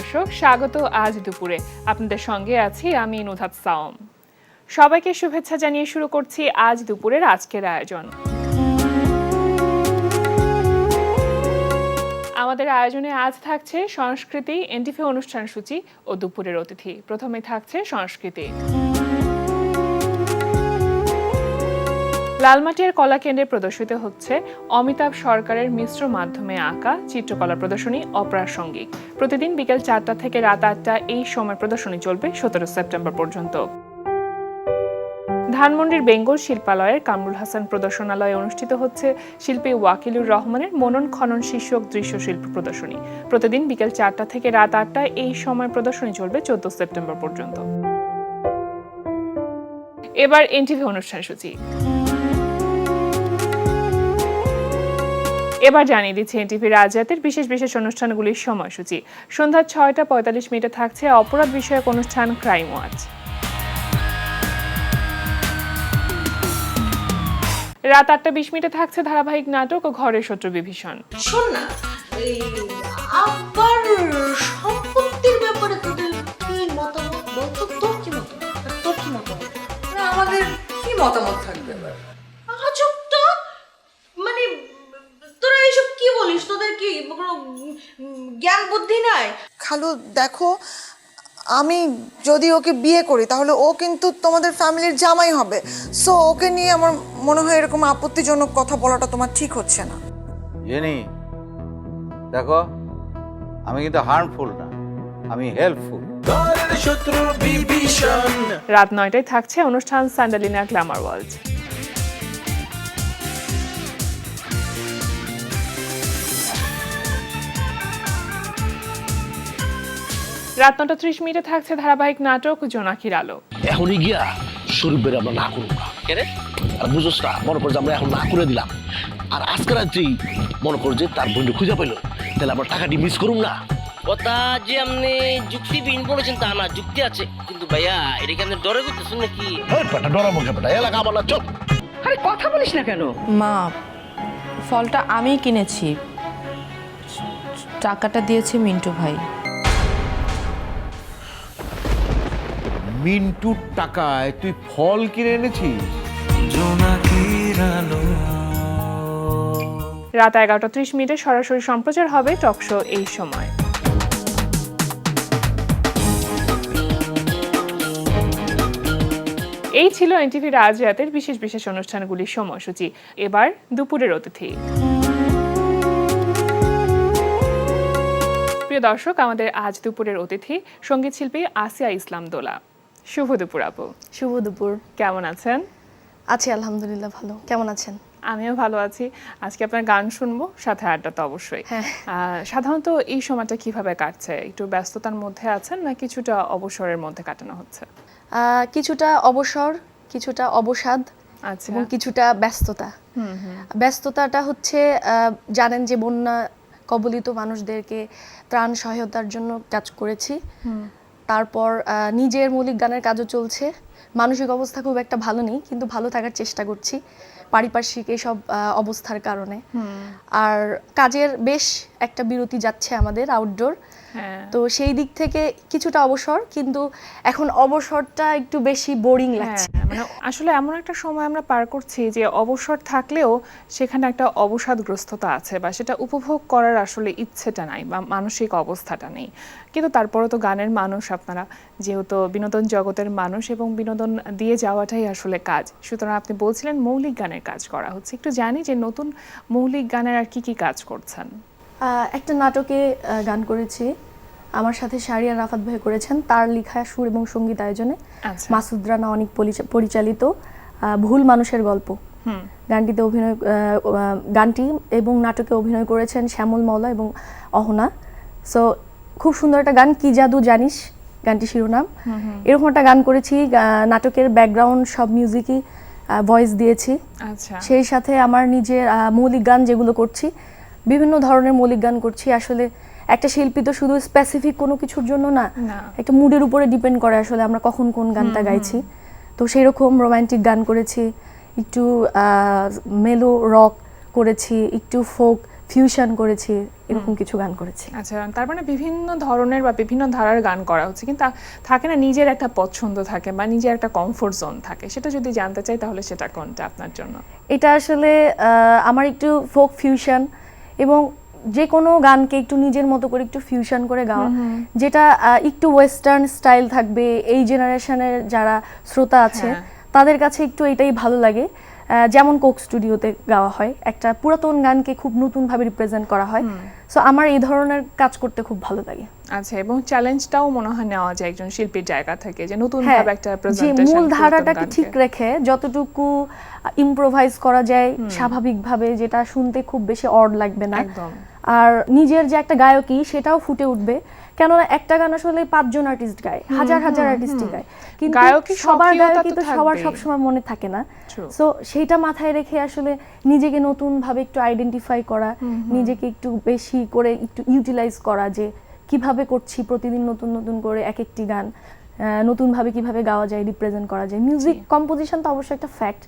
দর্শক, স্বাগত আজ দুপুরে। আপনাদের সঙ্গে আছি আমি নুধাত সাওম। সবাইকে শুভেচ্ছা জানিয়ে শুরু করছি আজ দুপুরের আজকের আয়োজন। আমাদের আয়োজনে আজ থাকছে সংস্কৃতি, এনটিভি অনুষ্ঠান সূচি ও দুপুরের অতিথি। প্রথমে থাকছে সংস্কৃতি। লালমাটিয়ার কলা কেন্দ্রে প্রদর্শিত হচ্ছে অমিতাভ সরকারের মিশ্র মাধ্যমে আঁকা চিত্রকলা প্রদর্শনী অপ্রাসঙ্গিক। প্রতিদিন বিকেল 4টা থেকে রাত 8টা এই সময় প্রদর্শনী চলবে 17 সেপ্টেম্বর পর্যন্ত। ধানমন্ডির বেঙ্গল শিল্পালয়ের কামরুল হাসান প্রদর্শনালয়ে অনুষ্ঠিত হচ্ছে শিল্পী ওয়াকিলুর রহমানের মনন খনন শীর্ষক দৃশ্যশিল্প প্রদর্শনী। প্রতিদিন বিকেল 4টা থেকে রাত 8টা এই সময় প্রদর্শনী চলবে 14 সেপ্টেম্বর পর্যন্ত। এবার এনটিভি অনুষ্ঠান সূচি। এবার জানিয়ে দিচ্ছে এনটিভি রাজরাতের বিশেষ বিশেষ অনুষ্ঠানগুলির সময়সূচি। সন্ধ্যা 6টা 45 মিনিটে থাকছে অপরাধ বিষয়ক অনুষ্ঠান ক্রাইম ওয়াচ। রাত 8টা 20 মিনিটে থাকছে ধারাবাহিক নাটক ও ঘরের শত্রু বিভীষণ। শোন না, এই আবার সম্পত্তির ব্যাপারে তোদের কি মতামত বলতো? তোর কি মতামত? আমাদের কি মতামত থাকবে এবার? আজব তো, মানে তোরা এইসব কি বলিস? তোদের কি কোনো জ্ঞান বুদ্ধি নাই? খালু দেখো, আমি যদি ওকে বিয়ে করি তাহলে ও কিন্তু তোমাদের ফ্যামিলির জামাই হবে। সো ওকে নিয়ে আমার মনে হয় এরকম আপত্তিজনক কথা বলাটা তোমার ঠিক হচ্ছে না। জেনি, দেখো আমি কিন্তু হার্মফুল না, আমি হেল্পফুল। রাত 9টায় থাকছে অনুষ্ঠান স্যান্ডালিনা গ্ল্যামার ওয়ার্ল্ড। রাত 9টা 30 মিনিটে থাকছে ধারাবাহিক নাটক জোনাকির আলো। এখনই গিয়া শরীফের আমরা না করুন না, আর বুঝোস না, মনে কর যে আমরা এখন না করে দিলাম, আর আজকে রাত্রি মনে কর যে তার বন্ধু খুঁজে পাইলো, তাহলে আমরা টাকাটি মিস করুন না। কথা যে আপনি যুক্তিবিহীন বলেছেন তা না, যুক্তি আছে, কিন্তু ভাইয়া এটা কি আপনি ডরে করতেছেন নাকি? বেটা ডরাবো কে বেটা, এলাকা আমার না, চল। আরে কথা বলিস না কেন? মা, ফলটা আমি কিনেছি, টাকাটা দিয়েছে মিন্টু ভাই। মিন্টুর টাকায় তুই ফল কিনে এনেছিস? রাত 11টা 30 মিনিটে সরাসরি সম্প্রচার হবে টক শো এই সময়। এই ছিল এনটিভি রাজরাতের বিশেষ বিশেষ অনুষ্ঠানগুলির সময়সূচি। এবার দুপুরের অতিথি। প্রিয় দর্শক, আমাদের আজ দুপুরের অতিথি সঙ্গীত শিল্পী আসিয়া ইসলাম দোলা। শুভ দুপুর আপু। শুভ দুপুর। কেমন আছেন? আছি আলহামদুলিল্লাহ, ভালো। কেমন আছেন? আমিও ভালো আছি। আজকে আপনার গান শুনবো, সাথে আড্ডা তো অবশ্যই। হ্যাঁ। সাধারণত এই সময়টা কিভাবে কাটছে? একটু ব্যস্ততার মধ্যে আছেন না কিছুটা অবসরের মধ্যে কাটানো হচ্ছে? কিছুটা অবসর, কিছুটা অবসাদ, আচ্ছা, এবং কিছুটা ব্যস্ততা। ব্যস্ততাটা হচ্ছে জানেন যে বন্যা কবলিত মানুষদেরকে ত্রাণ সহায়তার জন্য কাজ করেছি। তারপর নিজের মৌলিক গানের কাজও চলছে। মানসিক অবস্থা খুব একটা ভালো নেই, কিন্তু ভালো থাকার চেষ্টা করছি পারিপার্শ্বিক এসব অবস্থার কারণে। আর কাজের বেশ একটা বিরতি যাচ্ছে আমাদের আউটডোর। তো সেই দিক থেকে কিছুটা অবসর, কিন্তু এখন অবসরটা একটু বেশি বোরিং লাগছে। মানে আসলে এমন একটা সময় আমরা পার করছি যে অবসর থাকলেও সেখানে একটা অবসাদগ্রস্ততা আছে, বা সেটা উপভোগ করার আসলে ইচ্ছেটা নাই বা মানসিক অবস্থাটা নেই। কিন্তু তারপরে তো গানের মানুষ আপনারা, যেহেতু বিনোদন জগতের মানুষ, এবং বিনোদন দিয়ে যাওয়াটাই আসলে কাজ। সুতরাং আপনি বলছিলেন মৌলিক গানের কাজ করা হচ্ছে, একটু জানি যে নতুন মৌলিক গানের আর কি কি কাজ করছেন? একটা নাটকে গান করেছি, আমার সাথে শাহরিয়ার রাফাত ভাই করেছেন, তার লেখা সুর এবং সঙ্গীত আয়োজনে। মাসুদ রানা অনেক পরিচালিত ভুল মানুষের গল্প গানটি এবং নাটকে অভিনয় করেছেন শ্যামল মাওলা এবং অহনা। সো খুব সুন্দর একটা গান, কি জাদু জানিস গানটি শিরোনাম। এরকম একটা গান করেছি, নাটকের ব্যাকগ্রাউন্ড সব মিউজিকই ভয়েস দিয়েছি। সেই সাথে আমার নিজের মৌলিক গান যেগুলো করছি, বিভিন্ন ধরনের মৌলিক গান করছি। আসলে একটা শিল্পী তো শুধু স্পেসিফিক কোনো কিছুর জন্য না, একটা মুডের উপরে ডিপেন্ড করে আসলে আমরা কখন কোন গানটা গাইছি। তো সেই রকম রোমান্টিক গান করেছি, একটু মেলো রক করেছি, একটু ফোক ফিউশন করেছি, এরকম কিছু গান করেছি। আচ্ছা, তার মানে বিভিন্ন ধরনের বা বিভিন্ন ধারার গান করা হচ্ছে, কিন্তু থাকে না নিজের একটা পছন্দ থাকে বা নিজের একটা কমফোর্ট জোন থাকে, সেটা যদি জানতে চাই তাহলে সেটা কোনটা আপনার জন্য? এটা আসলে আমার একটু ফোক ফিউশন এবং যে কোনো গানকে একটু নিজের মতো করে একটু ফিউশন করে গাওয়া, যেটা একটু ওয়েস্টার্ন স্টাইল থাকবে। এই জেনারেশনের যারা শ্রোতা আছে তাদের কাছে একটু এটাই ভালো লাগে। যেমন কোক স্টুডিওতে গাওয়া হয়, একটা পুরাতন গানকে খুব নতুনভাবে রিপ্রেজেন্ট করা হয়। সো আমার এই ধরনের কাজ করতে খুব ভালো লাগে। আচ্ছা, এবং চ্যালেঞ্জটাও মনে হয় নেওয়া যায় একজন শিল্পীর জায়গা থেকে, যে নতুন হ্যাঁ, ভাবে একটা যে প্রেজেন্টেশন, মূল ধারাটাকে ঠিক রেখে যতটুকু ইমপ্রোভাইজ করা যায় স্বাভাবিকভাবে, যেটা শুনতে খুব বেশি অড লাগবে না, একদম। আর নিজের যে একটা গায়কী সেটাও ফুটে উঠবে। কেননা একটা গান আসলে 5 জন আর্টিস্ট গায়, হাজার হাজার আর্টিস্টই গায়, কিন্তু গায়কী সবার স্বকীয়তা গায়কী তো তো সবার থাকবেই। সবসময় মনে থাকে না। True. সো সেইটা মাথায় রেখে আসলে নিজেকে নতুন ভাবে একটু আইডেন্টিফাই করা, নিজেকে একটু বেশি করে একটু ইউটিলাইজ করা, যে কিভাবে করছি প্রতিদিন নতুন নতুন করে এক একটি গান নতুন ভাবে কিভাবে গাওয়া যায়, রিপ্রেজেন্ট করা যায়। মিউজিক কম্পোজিশন তো অবশ্যই একটা ফ্যাক্ট,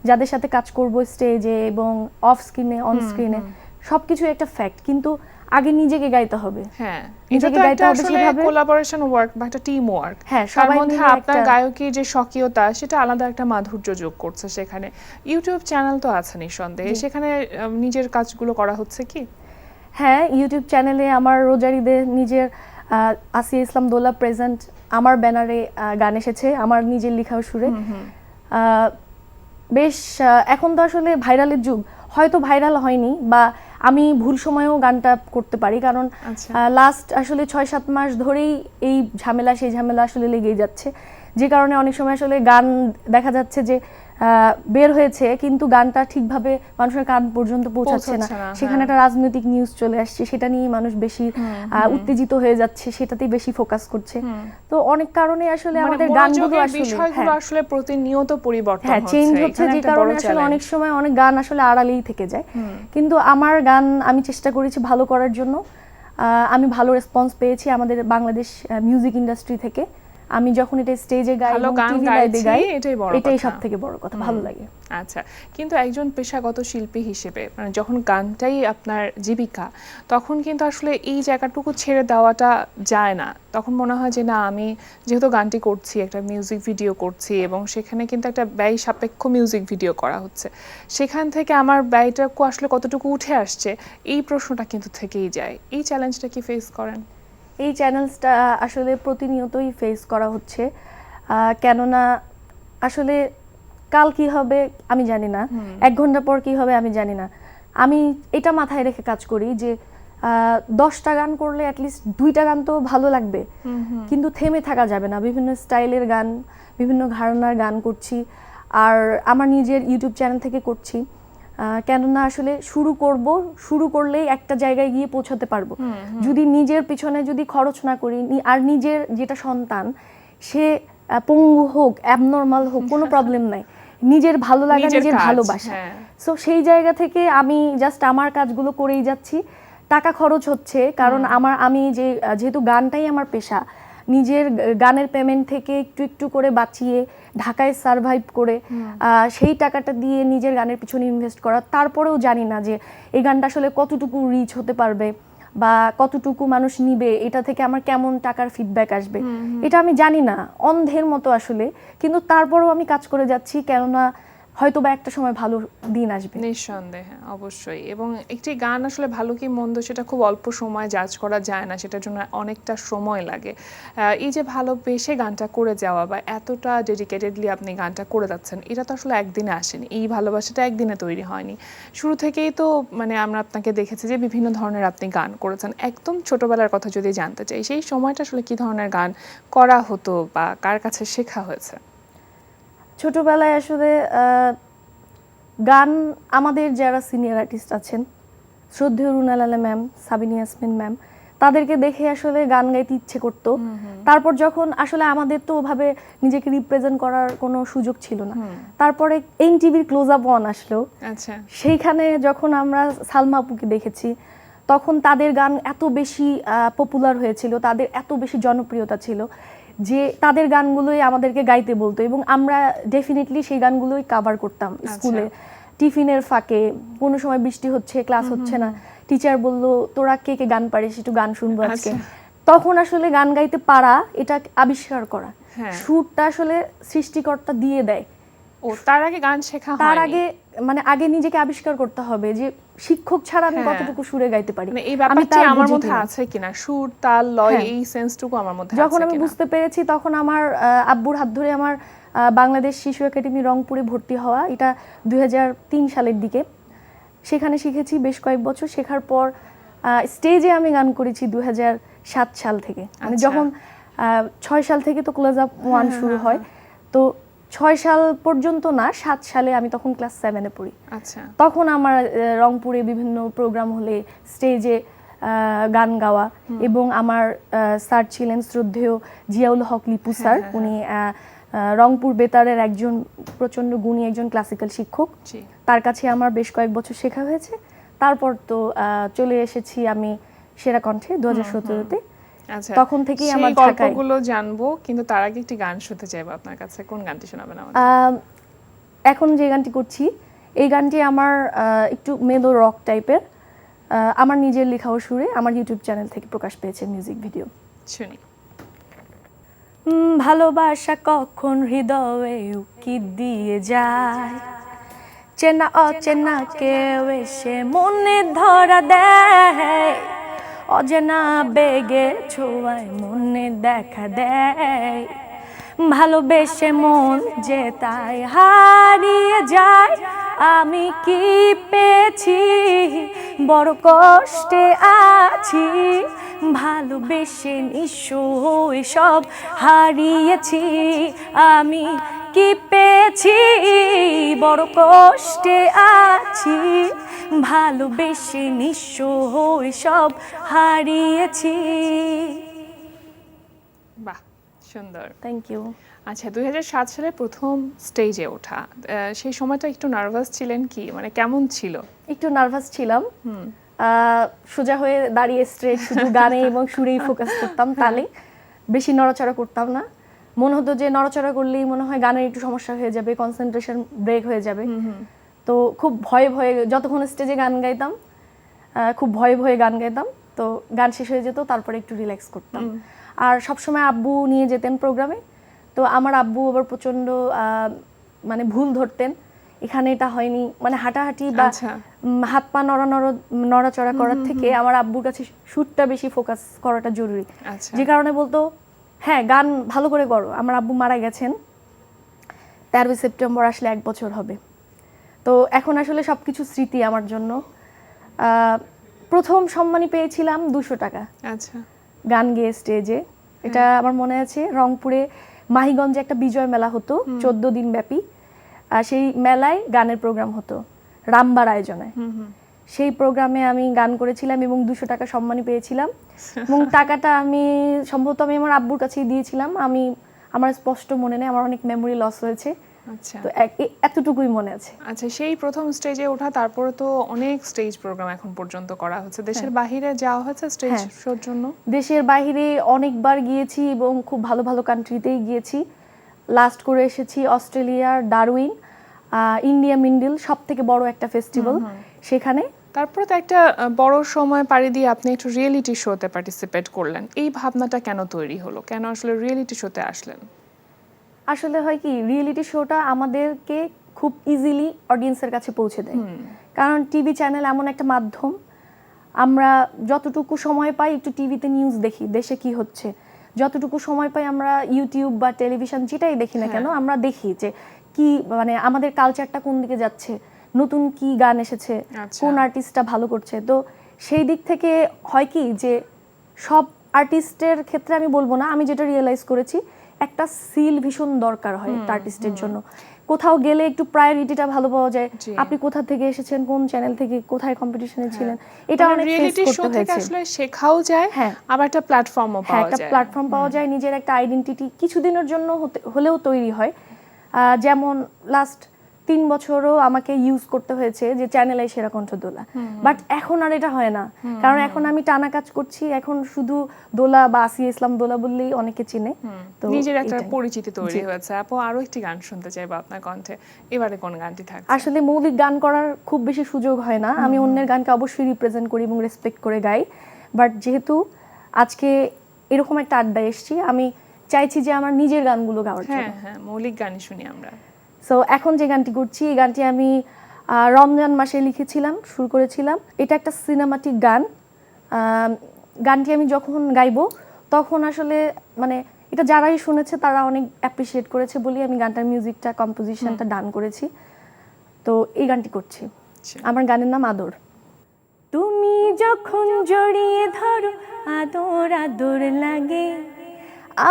যাদের সাথে কাজ করব স্টেজে এবং অফ স্ক্রিনে অন স্ক্রিনে সবকিছু একটা ফ্যাক্ট, কিন্তু আগে নিজেকে গাইতে হবে। হ্যাঁ, এটা নিজেকে তো গাইতে একটা হবে আসলে সেভাবে। কোলাবোরেশন ওয়ার্ক বা একটা টিম ওয়ার্ক। হ্যাঁ, তার সবাই মধ্যে মিলে আপনার একটা- গায়কীর যে স্বকীয়তা, সেটা আলাদা একটা মাধুর্য যোগ করছে সেখানে। ইউটিউব চ্যানেল তো আছে নিঃসন্দেহে, সেখানে নিজের কাজগুলো করা হচ্ছে কি? হ্যাঁ, ইউটিউব চ্যানেলে আমার রোজারিদে নিজের আসিয়া ইসলাম দোলা প্রেজেন্ট আমার ব্যানারে গান এসেছে, আমার নিজের লেখা সুরে। বেশ এখন তো আসলে ভাইরালের যুগ, হয়তো ভাইরাল হয়নি বা আমি ভুল সময়েও গানটা করতে পারি, কারণ আচ্ছা। লাস্ট আসলে 6-7 মাস ধরেই এই ঝামেলা সেই ঝামেলা আসলে লেগেই যাচ্ছে, যে কারণে অনেক সময় আসলে গান দেখা যাচ্ছে যে বের হয়েছে কিন্তু গানটা ঠিকভাবে মানুষের কান পর্যন্ত পৌঁছাচ্ছে না, পৌঁছাচ্ছে না, সেখানে একটা রাজনৈতিক নিউজ চলে আসছে, সেটা নিয়ে মানুষ বেশি উত্তেজিত হয়ে যাচ্ছে, সেটাতেই বেশি ফোকাস করছে। তো অনেক কারণে আসলে মানে আমাদের গানগুলো মনোযোগের আসলে বিষয়গুলো আসলে প্রতিনিয়ত পরিবর্তন হ্যাঁ হচ্ছে, চেঞ্জ হচ্ছে, এখানে যে একটা কারণে বড় আসলে challenge। অনেক সময় অনেক গান আসলে আড়ালেই থেকে যায়। কিন্তু আমার গান আমি চেষ্টা করেছি ভালো করার জন্য, আমি ভালো রেসপন্স পেয়েছি আমাদের বাংলাদেশ মিউজিক ইন্ডাস্ট্রি থেকে। আমি যখন এটা স্টেজে গাই ভালো এবং গান টিভি লাইভে গাইছি, গাই, এটাই বড় এটাই কথা। সবথেকে বড় কথা, ভালো লাগে। আচ্ছা, কিন্তু একজন পেশাগত শিল্পী হিসেবে মানে যখন গানটাই আপনার জীবিকা, তখন কিন্তু আসলে এই জায়গাটুকু ছেড়ে দেওয়াটা যায় না। তখন মনে হয় যে না, আমি যেহেতু গানটি করছি, একটা মিউজিক ভিডিও করছি এবং সেখানে কিন্তু একটা ব্যয় সাপেক্ষ মিউজিক ভিডিও করা হচ্ছে, সেখান থেকে আমার ব্যয়টাকু আসলে কতটুকু উঠে আসছে, এই প্রশ্নটা কিন্তু থেকেই যায়। এই চ্যালেঞ্জটা কি ফেস করেন? এই চ্যালেঞ্জটা আসলে প্রতিনিয়তই ফেস করা হচ্ছে, কেননা আসলে কাল কি হবে আমি জানি না, 1 ঘন্টা পর কি হবে আমি জানি না। আমি এটা মাথায় রেখে কাজ করি যে 10টা গান করলে অ্যাটলিস্ট 2টা গান তো ভালো লাগবে, কিন্তু থেমে থাকা যাবে না। বিভিন্ন স্টাইলের গান, বিভিন্ন ঘরানার গান করছি, আর আমার নিজের ইউটিউব চ্যানেল থেকে করছি, কেননা আসলে শুরু করলেই একটা জায়গায় গিয়ে পৌঁছাতে পারবো। যদি নিজের পিছনে যদি খরচ না করি, আর নিজের যেটা সন্তান সে পঙ্গু হোক, অ্যাবনর্মাল হোক, কোনো প্রবলেম নাই, নিজের ভালো লাগা, নিজের নিজের কাজ, ভালোবাসা। হ্যাঁ। সো সেই জায়গা থেকে আমি জাস্ট আমার কাজগুলো করেই যাচ্ছি। টাকা খরচ হচ্ছে, কারণ আমি যেহেতু গানটাই আমার পেশা, নিজের গানের পেমেন্ট থেকে একটু একটু করে বাঁচিয়ে ঢাকায় সারভাইভ করে সেই টাকাটা দিয়ে নিজের গানের পিছনে ইনভেস্ট করা, তারপরেও জানি না যে এই গানটা আসলে কতটুকু রিচ হতে পারবে বা কতটুকু মানুষ নিবে, এটা থেকে আমার কেমন টাকার ফিডব্যাক আসবে, এটা আমি জানি না, অন্ধের মতো আসলে। কিন্তু তারপরেও আমি কাজ করে যাচ্ছি, কেননা হয়তো বা একটা সময় ভালো দিন আসবে। নিঃসন্দেহে, অবশ্যই। এবং একটি গান আসলে ভালো কি মন্দ সেটা খুব অল্প সময় জাজ করা যায় না, সেটার জন্য অনেকটা সময় লাগে। এই যে ভালোবেসে গানটা করে যাওয়া বা এতটা ডেডিকেটেডলি আপনি গানটা করে যাচ্ছেন, এটা তো আসলে একদিনে আসেনি, এই ভালোবাসাটা একদিনে তৈরি হয়নি। শুরু থেকেই তো মানে আমরা আপনাকে দেখেছি যে বিভিন্ন ধরনের আপনি গান করেছেন। একদম ছোটবেলার কথা যদি জানতে চাই, সেই সময়টা আসলে কি ধরনের গান করা হতো বা কার কাছে শেখা হয়েছে? ছোটবেলায় আসলে গান আমাদের যারা সিনিয়র আর্টিস্ট আছেন, শ্রদ্ধেয় রুনা লালা ম্যাম, সাবিনা ইয়াসমিন ম্যাম, তাদেরকে দেখে আসলে গান গাইতে ইচ্ছে করতো। তারপর যখন আসলে আমাদের তো ওভাবে নিজেকে রিপ্রেজেন্ট করার কোনো সুযোগ ছিল না, তারপরে এনটিভির ক্লোজ আপ ওয়ান আসলো, আচ্ছা, সেইখানে যখন আমরা সালমা আপুকে দেখেছি, তখন তাদের গান এত বেশি পপুলার হয়েছিল, তাদের এত বেশি জনপ্রিয়তা ছিল যে তাদের গানগুলোই আমাদেরকে গাইতে বলতো এবং আমরা ডেফিনেটলি সেই গানগুলোই কাভার করতাম স্কুলে। টিফিনের ফাঁকে কোনো সময় বৃষ্টি হচ্ছে, ক্লাস হচ্ছে না, টিচার বলল তোরা কে কে গান পারিস, একটু গান শুনবো আজকে। তখন আসলে গান গাইতে পারা, এটা আবিষ্কার করা, হ্যাঁ। সুরটা আসলে সৃষ্টিকর্তা দিয়ে দেয়। ও তার আগে গান শেখা তার হয়নি? আগে মানে আগে নিজেকে আবিষ্কার করতে হবে যে শিক্ষক ছাড়া আমি হ্যাঁ। কতটুকু সুরে গাইতে পারি, মানে এই আমি ব্যাপারটা তার আমার বুঝি মধ্যে কিনা। আছে কিনা, সুর তাল লয় হ্যাঁ। এই সেন্সটুকু আমার মধ্যে যখন আছে আমি কিনা। বুঝতে পেরেছি তখন আমার আব্বুর হাত ধরে আমার বাংলাদেশ শিশু একাডেমি রংপুরে ভর্তি হওয়া, এটা 2003 সালের দিকে। সেখানে শিখেছি বেশ কয়েক বছর। শেখার পর স্টেজে আমি গান করেছি 2007 সাল থেকে, মানে আচ্ছা। যখন 6 সাল থেকে তো ক্লোজ আপ 1 শুরু হয়, তো 6 সাল পর্যন্ত না, 7 সালে আমি তখন ক্লাস 7-এ পড়ি। আচ্ছা তখন আমার রংপুরে বিভিন্ন প্রোগ্রাম হলে স্টেজে গান গাওয়া, এবং আমার স্যার ছিলেন শ্রদ্ধেয় জিয়াউল হক লিপু স্যার। উনি রংপুর বেতারের একজন প্রচণ্ড গুণী একজন ক্লাসিক্যাল শিক্ষক। জি। তার কাছে আমার বেশ কয়েক বছর শেখা হয়েছে। তারপর তো চলে এসেছি আমি সেরা কণ্ঠে 2017-তে। আচ্ছা তখন থেকেই সেই আমার ঢাকায় গল্পগুলো জানবো, কিন্তু তার আগে একটি গান শুনতে চাইবো আপনার কাছে। কোন গানটি শোনাবেন আমাদের? এখন যে গানটি করছি, এই গানটি আমার একটু মেলো রক টাইপের, আমার নিজের লেখাও সুরে আমার ইউটিউব চ্যানেল থেকে প্রকাশ পেয়েছে মিউজিক ভিডিও। শুনি। ভালোবাসা কখন হৃদয়ে উকি দিয়ে যায়, চেনা অচেনা কেউ এসে মনে ধরা দেয়, অজানা বেগে ছোঁয়ায় মনে দেখা দেয়, ভালোবেসে মন যে তাই হারিয়ে যায়। আমি কি পেয়েছি, বড় কষ্টে আছি, ভালোবেসে নিশ্চয় সব হারিয়েছি। আমি কি পেয়েছি, বড় কষ্টে আছি, ভালোবেসে নিশ্চয় সব হারিয়েছি। বাহ, সুন্দর। Thank you. আচ্ছা 2007 সালে প্রথম স্টেজে ওঠা, সেই সময়টা একটু নার্ভাস ছিলেন কি, মানে কেমন ছিল? একটু নার্ভাস ছিলাম। সোজা হয়ে দাঁড়িয়ে স্ট্রেট শুধু গানে এবং সুরেই ফোকাস করতাম, তালে বেশি নড়াচড়া করতাম না। মনে হতো যে নড়াচড়া করলেই মনে হয় গানের একটু সমস্যা হয়ে যাবে, কনসেন্ট্রেশন ব্রেক হয়ে যাবে। তো খুব ভয়ে ভয়ে যতক্ষণ স্টেজে গান গাইতাম, খুব ভয়ে ভয়ে গান গাইতাম। তো গান শেষ হয়ে যেত, তারপরে একটু রিল্যাক্স করতাম। আর সবসময় আব্বু নিয়ে যেতেন প্রোগ্রামে। তো আমার আব্বু আবার প্রচণ্ড মানে ভুল ধরতেন, এখানে এটা হয়নি, মানে হাঁটাহাঁটি বা হাত পা নড়াচড়া করার থেকে আমার আব্বুর কাছে সুরটা বেশি ফোকাস করাটা জরুরি। যে কারণে বলতো হ্যাঁ গান ভালো করে করো। আমার আব্বু মারা গেছেন 13 সেপ্টেম্বর, আসলে 1 বছর হবে। তো এখন আসলে সব কিছু স্মৃতি আমার জন্য। প্রথম সম্মানী পেয়েছিলাম 200 টাকা, আচ্ছা, গান গেয়ে স্টেজে। এটা আমার মনে আছে, রংপুরে মাহিগঞ্জে একটা বিজয় মেলা হতো 14 দিন ব্যাপী। সেই মেলায় গানের প্রোগ্রাম হতো রামবার আয়োজনে। সেই প্রোগ্রামে আমি গান করেছিলাম এবং 200 টাকা সম্মানী পেয়েছিলাম। এবং টাকাটা আমি সম্ভবত আমার আব্বুর কাছেই দিয়েছিলাম। আমার স্পষ্ট মনে নেই, আমার অনেক মেমোরি লস হয়েছে। আচ্ছা, তো এতটুকুই মনে আছে। আচ্ছা সেই প্রথম স্টেজে ওঠা, তারপরে তো অনেক স্টেজ প্রোগ্রাম এখন পর্যন্ত করা হচ্ছে। দেশের বাহিরে যাওয়া হয়েছে স্টেজ শোর জন্য? দেশের বাইরে অনেকবার গিয়েছি এবং খুব ভালো ভালো কান্ট্রিতেই গিয়েছি। লাস্ট করে এসেছি অস্ট্রেলিয়ার ডারউইন, ইন্ডিয়া মিন্ডিল, সব থেকে বড় একটা ফেস্টিভ্যাল সেখানে। তারপরে তো একটা বড় সময় পাড়ি দিয়ে আপনি একটু রিয়েলিটি শোতে পার্টিসিপেট করলেন। এই ভাবনাটা কেন তৈরি হলো, কেন আসলে রিয়েলিটি শোতে আসলেন? আসলে হয় কি, রিয়েলিটি শোটা আমাদেরকে খুব ইজিলি অডিয়েন্সের কাছে পৌঁছে দেয়। কারণ টিভি চ্যানেল এমন একটা মাধ্যম, আমরা যতটুকু সময় পাই একটু টিভিতে নিউজ দেখি, দেশে কি হচ্ছে। যতটুকু সময় পাই আমরা ইউটিউব বা টেলিভিশন যেটাই দেখি না কেন, আমরা দেখি যে কি মানে আমাদের কালচারটা কোন দিকে যাচ্ছে, নতুন কি গান এসেছে, কোন আর্টিস্টটা ভালো করছে। তো সেই দিক থেকে হয় কি যে সব আর্টিস্টের ক্ষেত্রে আমি বলবো না, আমি যেটা রিয়েলাইজ করেছি, একটা সিল ভীষণ দরকার হয় একটা আর্টিস্টের জন্য। কোথাও গেলে একটু প্রায়োরিটিটা ভালো পাওয়া যায়, আপনি কোথা থেকে এসেছেন, কোন চ্যানেল থেকে, কোথায় কম্পিটিশনে ছিলেন, এটা অনেক ফেস করতে হয়েছে। আসলে শেখাও যায়, আবার একটা প্ল্যাটফর্মও পাওয়া যায়। একটা প্ল্যাটফর্ম পাওয়া যায়, নিজের একটা আইডেন্টিটি কিছুদিনের জন্য হলেও তৈরি হয়। যেমন লাস্ট 3 বছরও আমাকে ইউজ করতে হয়েছে যে চ্যানেলে সেরা কণ্ঠ দোলা, বাট এখন আর এটা হয় না, কারণ এখন আমি টানা কাজ করছি, এখন শুধু দোলা বা আসিয়া ইসলাম দোলা বললেই অনেকে চিনে। তো নিজের একটা এটাই। পরিচিতি তৈরি হয়েছে। আপু আরো একটি গান শুনতে চাইবো আপনার কণ্ঠে, এবারে কোন গানটি থাকছে? আসলে মৌলিক গান করার খুব বেশি সুযোগ হয় না, আমি অন্যের গানকে অবশ্যই রিপ্রেজেন্ট করি এবং রেসপেক্ট করে গাই, বাট যেহেতু আজকে এরকম একটা আড্ডা এসেছি, আমি চাইছি যে আমার নিজের গানগুলো গাওয়ার জন্য। হ্যাঁ হ্যাঁ, মৌলিক গানই শুনি আমরা। সো এখন যে গানটি করছি, এই গানটি আমি রমজান মাসে লিখেছিলাম, শুরু করেছিলাম। এটা একটা সিনেমাটিক গান। গানটি আমি যখন গাইবো তখন আসলে মানে এটা যারাই শুনেছে তারা অনেক অ্যাপ্রিসিয়েট করেছে বলি আমি গানটার মিউজিকটা, কম্পোজিশনটা ডান করেছি। তো এই গানটি করছি। আমার গানের নাম আদর। তুমি যখন জড়িয়ে ধরো আদর আদর লাগে,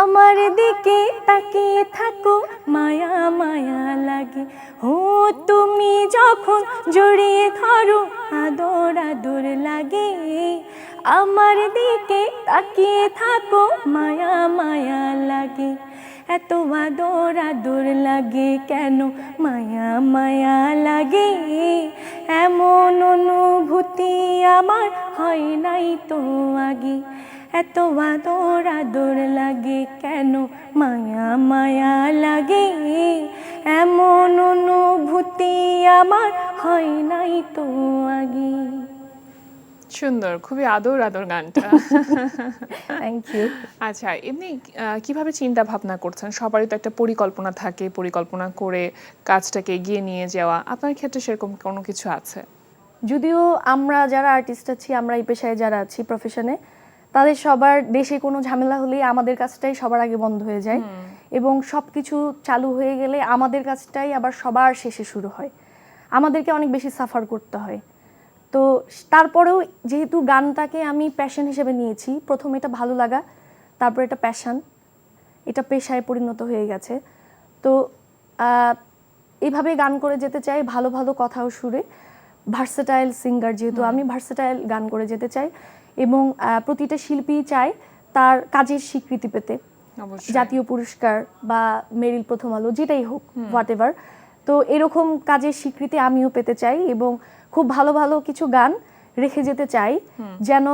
আমার দিকে তাকিয়ে থাকো মায়া মায়া লাগে। ও তুমি যখন জড়িয়ে ধরো আদর আদর লাগে, আমার দিকে তাকিয়ে থাকো মায়া মায়া লাগে। এত আদর আদর লাগে কেন মায়া মায়া লাগে, এমন অনুভূতি আমার হয় নাই তো আগে। এত আদর আদর লাগে কেন মায়া মায়া লাগে, এমন অনুভূতি আমার হয় নাই তো আগে। সুন্দর, খুবই আদর আদর গানটা। Thank you. আচ্ছা, এমনি কিভাবে চিন্তা ভাবনা করছেন? সবারই তো একটা পরিকল্পনা থাকে, পরিকল্পনা করে কাজটাকে এগিয়ে নিয়ে যাওয়া। আপনার ক্ষেত্রে সেরকম কোনো কিছু আছে? যদিও আমরা যারা আর্টিস্ট আছি, আমরা এই পেশায় যারা আছি প্রফেশনে, তাদের সবার দেশে কোনো ঝামেলা হলেই আমাদের কাজটাই সবার আগে বন্ধ হয়ে যায়, এবং সব কিছু চালু হয়ে গেলে আমাদের কাজটাই আবার সবার শেষে শুরু হয়। আমাদেরকে অনেক বেশি সাফার করতে হয়। তো তারপরেও যেহেতু গানটাকে আমি প্যাশন হিসেবে নিয়েছি, প্রথম এটা ভালো লাগা, তারপর এটা প্যাশন, এটা পেশায় পরিণত হয়ে গেছে। তো এইভাবে গান করে যেতে চাই, ভালো ভালো কথাও সুরে, ভার্সেটাইল সিঙ্গার যেহেতু আমি, ভার্সেটাইল গান করে যেতে চাই, এবং প্রতিটা শিল্পী চায় তার কাজের স্বীকৃতি পেতে, অবশ্যই। জাতীয় পুরস্কার বা মেরিল, প্রথম আলো, যেটাই হোক, হোয়াট এভার। তো এরকম কাজের স্বীকৃতি আমিও পেতে চাই, এবং খুব ভালো ভালো কিছু গান রেখে যেতে চাই, যেন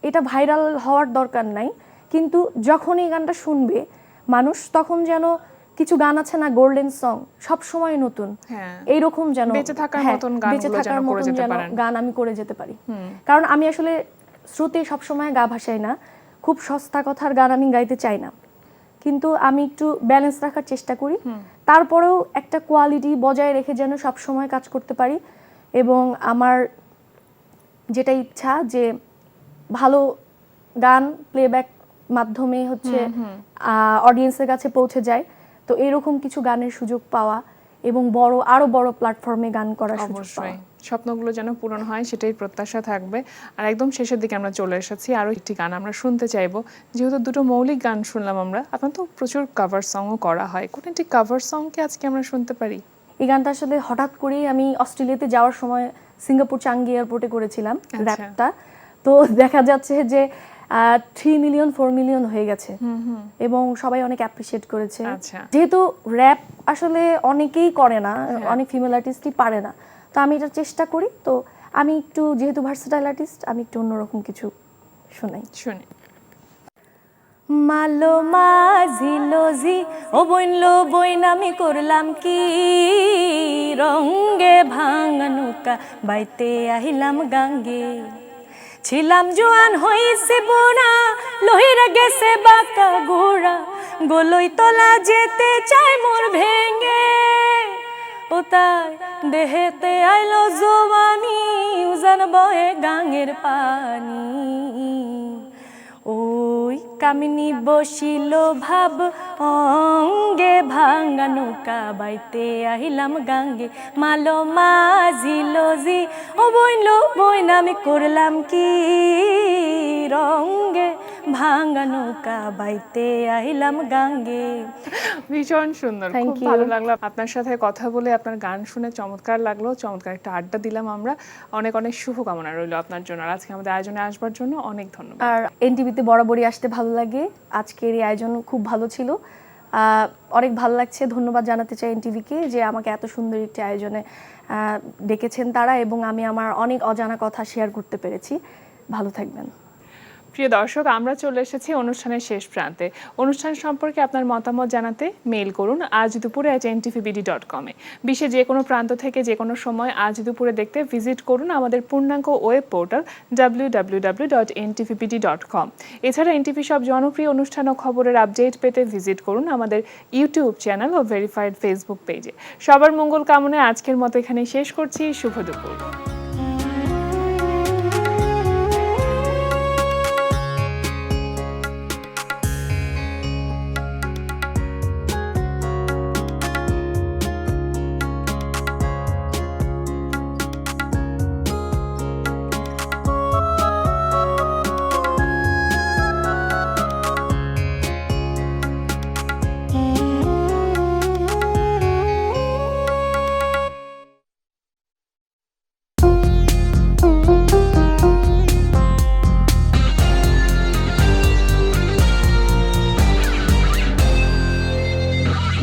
এটা ভাইরাল হওয়ার দরকার নাই, কিন্তু যখন এই গানটা শুনবে মানুষ, তখন যেন কিছু গান আছে না, গোল্ডেন সং, সব সময় নতুন, হ্যাঁ, এইরকম যেন বেঁচে থাকার হ্যাঁ, মতন বেঁচে গানগুলো থাকার যেন করে মতন যেতে যেন পারেন। গান আমি করে যেতে পারি। কারণ আমি আসলে শ্রুতি সবসময় গা ভাসাই না, খুব সস্তা কথার গান আমি গাইতে চাই না, কিন্তু আমি একটু ব্যালেন্স রাখার চেষ্টা করি, তারপরেও একটা কোয়ালিটি বজায় রেখে যেন সব সময় কাজ করতে পারি। এবং আমার যেটা ইচ্ছা যে ভালো গান প্লেব্যাক মাধ্যমে হচ্ছে অডিয়েন্সের কাছে পৌঁছে যায়, তো এরকম কিছু গানের সুযোগ পাওয়া এবং আরো বড় প্ল্যাটফর্মে গান করার সুযোগ পাওয়া। অবশ্যই, স্বপ্নগুলো যেন পূরণ হয় সেটাই প্রত্যাশা থাকবে। আর একদম শেষের দিকে আমরা চলে এসেছি, আরো একটি গান আমরা শুনতে চাইবো। যেহেতু দুটো মৌলিক গান শুনলাম আমরা, আপনার তো প্রচুর কভার সংও করা হয়, কোন একটি কভার সংকে আজকে আমরা শুনতে পারি? এই গানটা আসলে হঠাৎ করেই আমি অস্ট্রেলিয়াতে যাওয়ার সময় সিঙ্গাপুর চাঙ্গি এয়ারপোর্টে করেছিলাম র্যাপটা। তো দেখা যাচ্ছে যে 3 মিলিয়ন 4 মিলিয়ন হয়ে গেছে, এবং সবাই অনেক অ্যাপ্রিসিয়েট করেছে। আচ্ছা। যেহেতু র্যাপ আসলে অনেকেই করে না, অনেক ফিমেল আর্টিস্টই পারে না, তো আমি এটা চেষ্টা করি। তো আমি একটু, যেহেতু ভার্সেটাইল আর্টিস্ট, আমি একটু অন্যরকম কিছু শোনাই। শুনি। মালো মাঝিলো জি ও বইনলো বইন আমি করলাম কি, রঙ্গে ভাঙা নৌকা বাইতে আহিলাম গাঙ্গে, ছিলাম জোয়ান হইছে বোনা লহিরা গেছে বাঁকা গোড়া, গোলই তলা যেতে চাই মোর ভেঙে, ও তাই দেহেতে আইলো জোয়ানি উজান বয়ে গাঙের পানি, ওই কামিনী বসিল ভাব অঙ্গে ভাঙ্গা নৌকা বাইতে আহিলাম গাঙ্গে, মালো মাঝিল জি ও বইলো বইন আমি করলাম কি, রঙ্গে ভাঙ্গা নৌকা বাইতে আহিলাম গাঙ্গে। ভীষণ সুন্দর, Thank খুব you. ভালো লাগলো আপনার সাথে কথা বলে, আপনার গান শুনে চমৎকার লাগলো, চমৎকার একটা আড্ডা দিলাম আমরা। অনেক অনেক শুভকামনা রইলো আপনার জন্য, আর আজকে আমাদের আয়োজনে আসবার জন্য অনেক ধন্যবাদ। আর এনটিভিতে বরাবরই আসতে ভালো লাগে, আজকের এই আয়োজন খুব ভালো ছিল। অনেক ভালো লাগছে, ধন্যবাদ জানাতে চাই এনটিভিকে যে আমাকে এত সুন্দর একটি আয়োজনে ডেকেছেন তারা, এবং আমি আমার অনেক অজানা কথা শেয়ার করতে পেরেছি। ভালো থাকবেন। প্রিয় দর্শক, আমরা চলে এসেছি অনুষ্ঠানের শেষ প্রান্তে। অনুষ্ঠান সম্পর্কে আপনার মতামত জানাতে মেইল করুন আজ দুপুরে @ntvbd.com এ। বিশ্বের যে কোনো প্রান্ত থেকে যে কোনো সময় আজ দুপুরে দেখতে ভিজিট করুন আমাদের পূর্ণাঙ্গ ওয়েব পোর্টাল www.ntvbd.com। এছাড়া এনটিভি সব জনপ্রিয় অনুষ্ঠান ও খবরের আপডেট পেতে ভিজিট করুন আমাদের ইউটিউব চ্যানেল ও ভেরিফাইড ফেসবুক পেজে। সবার মঙ্গল কামনায় আজকের মতো এখানেই শেষ করছি। শুভ দুপুর।